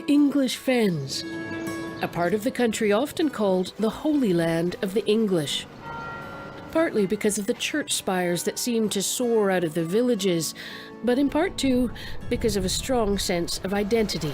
English Fens, a part of the country often called the Holy Land of the English. Partly because of the church spires that seem to soar out of the villages, but in part too because of a strong sense of identity.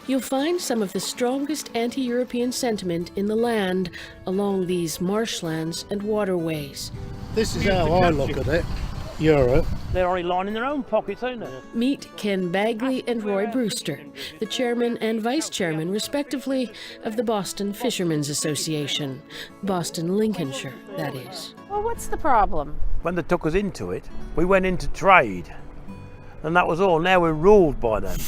You'll find some of the strongest anti-European sentiment in the land along these marshlands and waterways. This is how I look at it, Europe. They're already lining their own pockets, aren't they? Meet Ken Bagley and Roy Brewster, the chairman and vice chairman, respectively, of the Boston Fishermen's Association. Boston, Lincolnshire, that is. Well, what's the problem? When they took us into it, we went into trade. And that was all. Now we're ruled by them.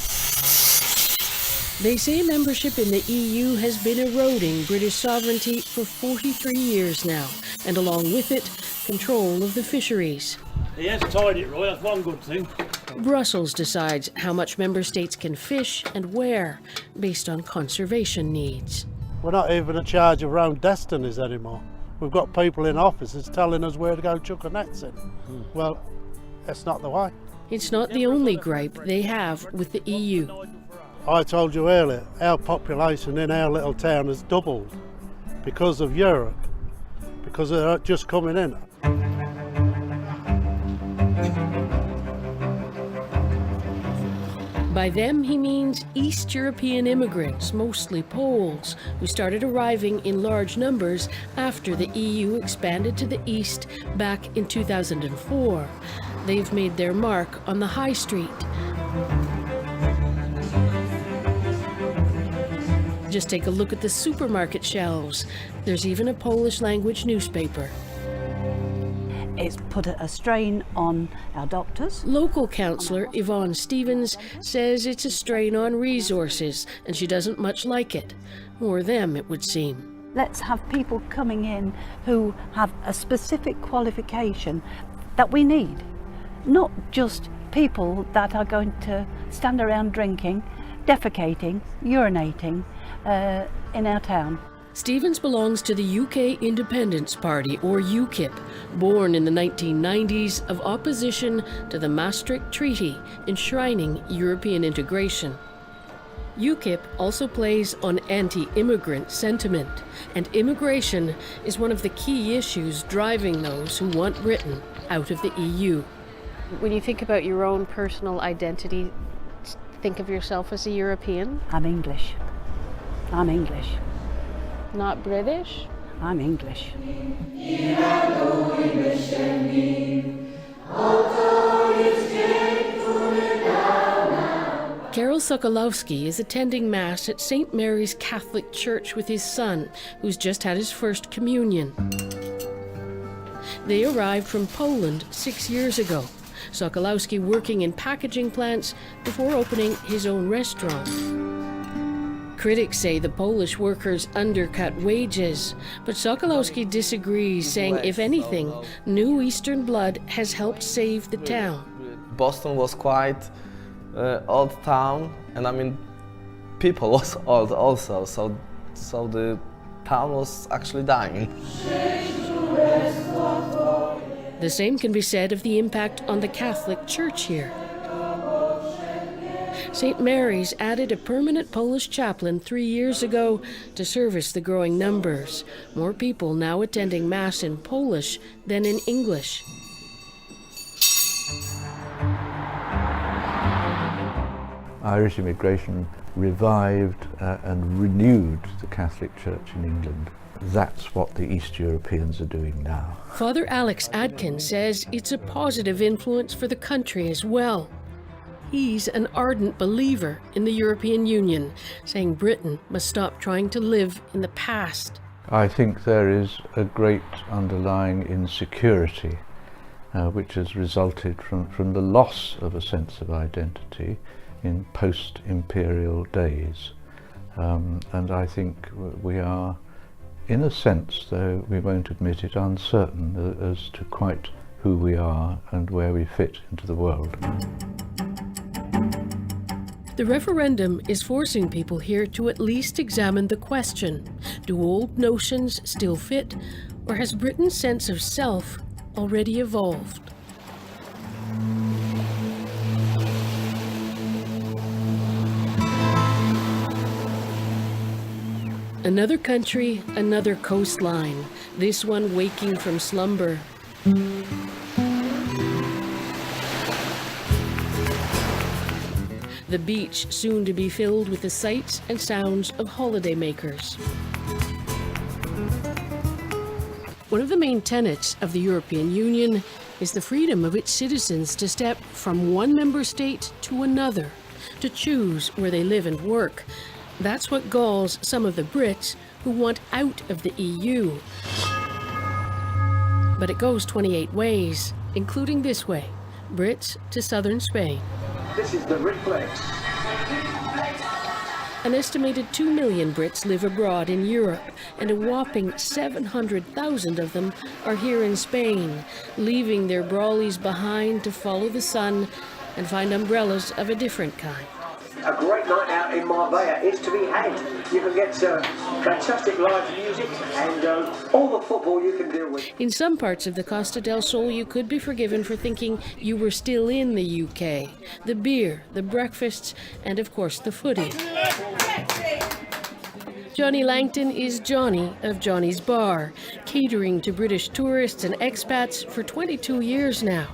They say membership in the EU has been eroding British sovereignty for 43 years now, and along with it, control of the fisheries. He has tied it, Roy, that's one good thing. Brussels decides how much member states can fish and where, based on conservation needs. We're not even in charge of our own destinies anymore. We've got people in offices telling us where to go chuck our nets in. Well, that's not the way. It's not the only gripe they have with the EU. I told you earlier, our population in our little town has doubled because of Europe, because they're just coming in. By them, he means East European immigrants, mostly Poles, who started arriving in large numbers after the EU expanded to the east back in 2004. They've made their mark on the high street. Just take a look at the supermarket shelves. There's even a Polish-language newspaper. It's put a strain on our doctors. Local councillor Yvonne Stevens says it's a strain on resources, and she doesn't much like it. Or them, it would seem. Let's have people coming in who have a specific qualification that we need. Not just people that are going to stand around drinking, defecating, urinating in our town. Stevens belongs to the UK Independence Party, or UKIP, born in the 1990s of opposition to the Maastricht Treaty enshrining European integration. UKIP also plays on anti-immigrant sentiment, and immigration is one of the key issues driving those who want Britain out of the EU. When you think about your own personal identity, think of yourself as a European? I'm English. I'm English. Not British? I'm English. Karol Sokolowski is attending Mass at St. Mary's Catholic Church with his son, who's just had his first communion. They arrived from Poland 6 years ago. Sokolowski working in packaging plants before opening his own restaurant. Critics say the Polish workers undercut wages, but Sokolowski disagrees, saying if anything, new Eastern blood has helped save the town. Boston was quite old town, and I mean, people was old also, so the town was actually dying. The same can be said of the impact on the Catholic Church here. St. Mary's added a permanent Polish chaplain 3 years ago to service the growing numbers. More people now attending Mass in Polish than in English. Irish immigration revived and renewed the Catholic Church in England. That's what the East Europeans are doing now. Father Alex Adkins says it's a positive influence for the country as well. He's an ardent believer in the European Union, saying Britain must stop trying to live in the past. I think there is a great underlying insecurity which has resulted from the loss of a sense of identity in post-imperial days. And I think we are, in a sense, though we won't admit it, uncertain as to quite who we are and where we fit into the world. The referendum is forcing people here to at least examine the question, do old notions still fit, or has Britain's sense of self already evolved? Another country, another coastline, this one waking from slumber. The beach soon to be filled with the sights and sounds of holidaymakers. One of the main tenets of the European Union is the freedom of its citizens to step from one member state to another, to choose where they live and work. That's what galls some of the Brits who want out of the EU. But it goes 28 ways, including this way, Brits to southern Spain. This is the reflex. An estimated 2 million Brits live abroad in Europe, and a whopping 700,000 of them are here in Spain, leaving their brawlies behind to follow the sun and find umbrellas of a different kind. A great night out in Marbella is to be had. You can get fantastic live music and all the football you can deal with. In some parts of the Costa del Sol, you could be forgiven for thinking you were still in the UK. The beer, the breakfasts, and of course the footy. Johnny Langton is Johnny of Johnny's Bar, catering to British tourists and expats for 22 years now.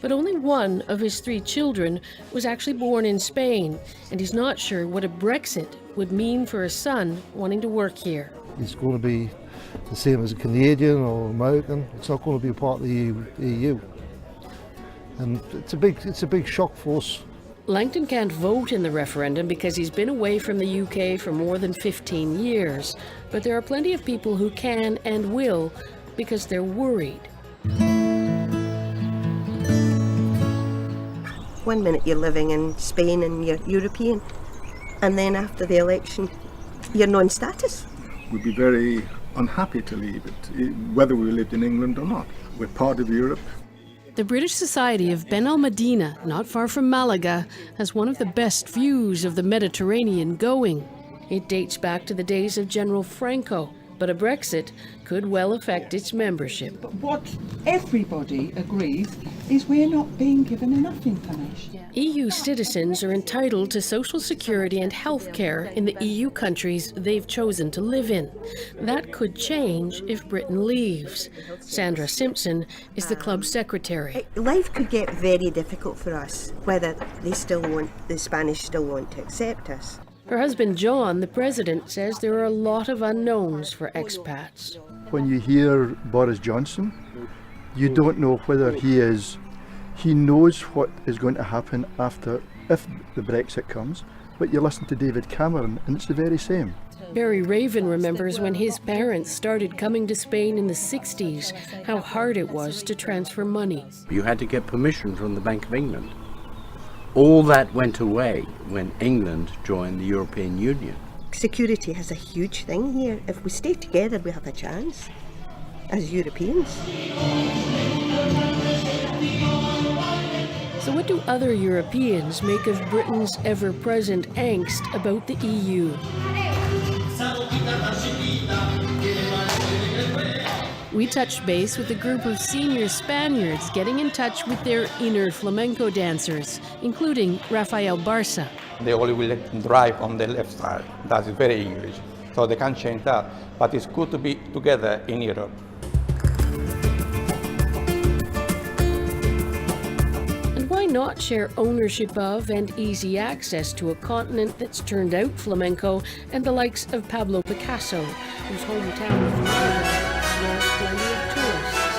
But only one of his 3 children was actually born in Spain, and he's not sure what a Brexit would mean for a son wanting to work here. It's going to be the same as a Canadian or American. It's not going to be a part of the EU. And it's a big shock for us. Langton can't vote in the referendum because he's been away from the UK for more than 15 years. But there are plenty of people who can and will because they're worried. One minute you're living in Spain and you're European, and then after the election, you're non-status. We'd be very unhappy to leave it, whether we lived in England or not. We're part of Europe. The British Society of Ben Al Medina, not far from Malaga, has one of the best views of the Mediterranean going. It dates back to the days of General Franco, but a Brexit could well affect its membership. But what everybody agrees is we're not being given enough information. EU citizens are entitled to social security and health care in the EU countries they've chosen to live in. That could change if Britain leaves. Sandra Simpson is the club's secretary. Life could get very difficult for us, whether the Spanish still want to accept us. Her husband John, the president, says there are a lot of unknowns for expats. When you hear Boris Johnson, you don't know whether he knows what is going to happen if the Brexit comes, but you listen to David Cameron and it's the very same. Barry Raven remembers when his parents started coming to Spain in the 60s, how hard it was to transfer money. You had to get permission from the Bank of England. All that went away when England joined the European Union. Security is a huge thing here. If we stay together, we have a chance as Europeans. So what do other Europeans make of Britain's ever-present angst about the EU? We touched base with a group of senior Spaniards getting in touch with their inner flamenco dancers, including Rafael Barca. They only will drive on the left side. That is very English. So they can't change that. But it's good to be together in Europe. And why not share ownership of and easy access to a continent that's turned out flamenco and the likes of Pablo Picasso, whose hometown of Florida draws plenty of tourists.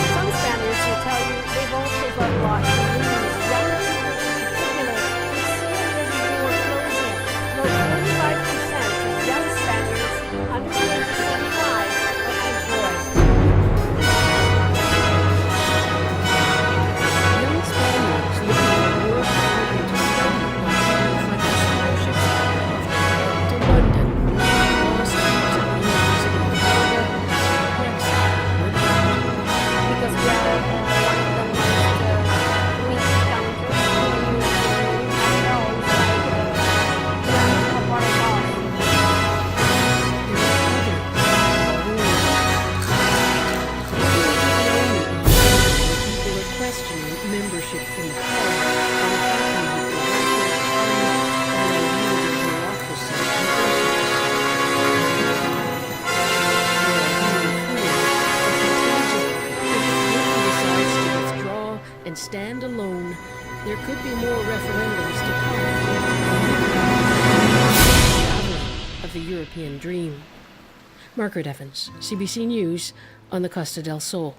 Some Spaniards will tell you they've also got lots of lose. Young people in particular, they see it as a door closing. About 45% of young Spaniards under the age of 25 are unemployed. Young Spaniards looking for work or to study stand alone, there could be more referendums to come. Traveller of the European dream. Margaret Evans, CBC News, on the Costa del Sol.